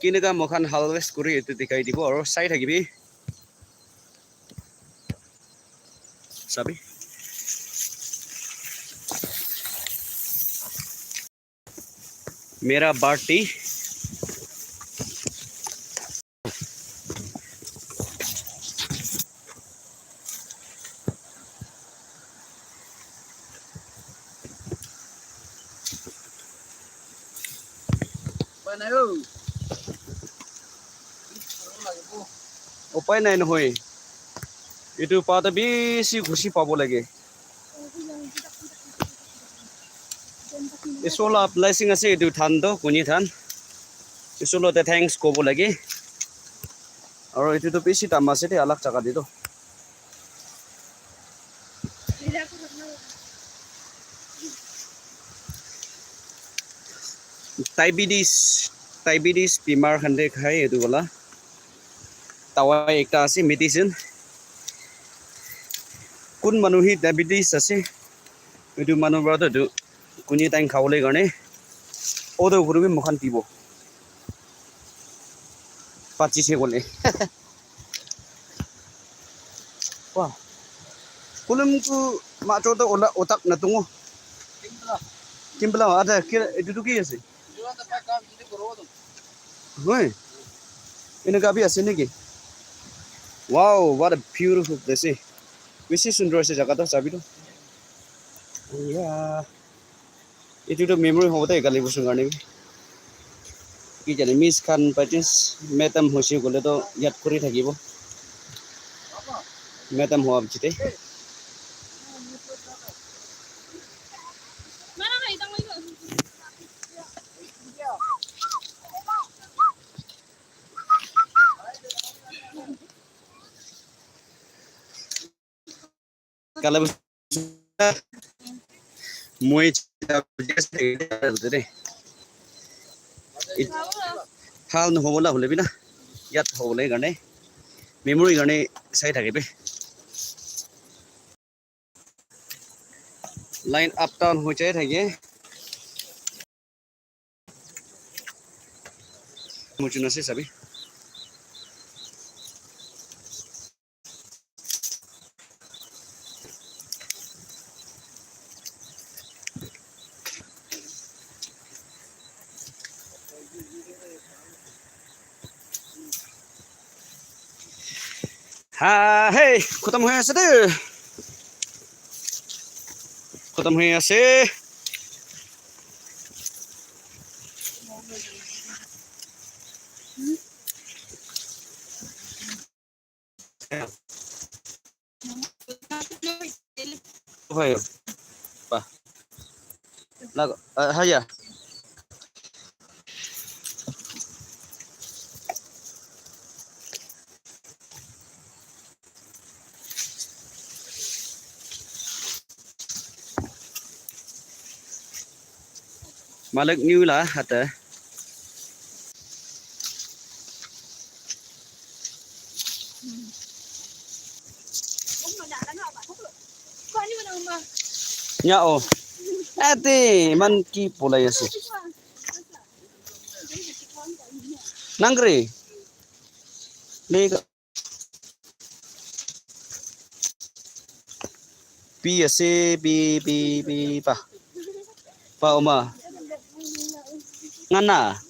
কেনেকা মখান হালৱেষ্ট কৰি এইটো দেখাই দিব আৰু চাই থাকিবি চাবি मेरा बाटी উপায় নাই নহয় এইটো পাতে বেছি খুশি পাব লাগে ইছলা ব্লেসিং আছে এইটো ধানটো কুনি ধান ইছলতে থ্যাঙ্কস ক'ব লাগে আৰু এইটোতো বেছি দাম আছে দে আলাক জাগা দিতো ডায়াবেটিস বিমাৰ খান্দে খাই এইটো বলা তাৱাই একটা আছে মেডিসিন কোন মানুহে ডায়াবেটিস আছে এইটো মানুহবোৰতো এইটো কুনি টাইম খাবলৈ কাৰণে ওদো ঘুরবি মুখান পিব পাচিছে বলে wah kulumku maco to otak na tungo kimbla ada kira itu tuh ki ase hoi ini gabi ase niki wow what a beautiful place বেশি সুন্দর আছে জায়গাটা চাবি তো ইয়া itu to memory hote gali busun garni কি জানি miss খান পাইটিস মেটাম হসি গলে তো ইয়াত কৰি থাকিব মেটাম হোৱা বিতে কালে মই দে ভাল নহ'বলা হ'লে বিনা ইয়াত হ'বলৈ কাৰণে মেমৰি কাৰণে চাই থাকিবি লাইন আপ ডাউন হৈ যায় থাকে মুচুন আছে চাবি हाँ हे खत्म हो আছে দে खत्म हो আছে হয় পা লাগ হায়া Malik new lah hata. Ya oh. Ate man ki polai ase. Nangre. Lega. Pi ase bi pa. Pa oma. Ngana.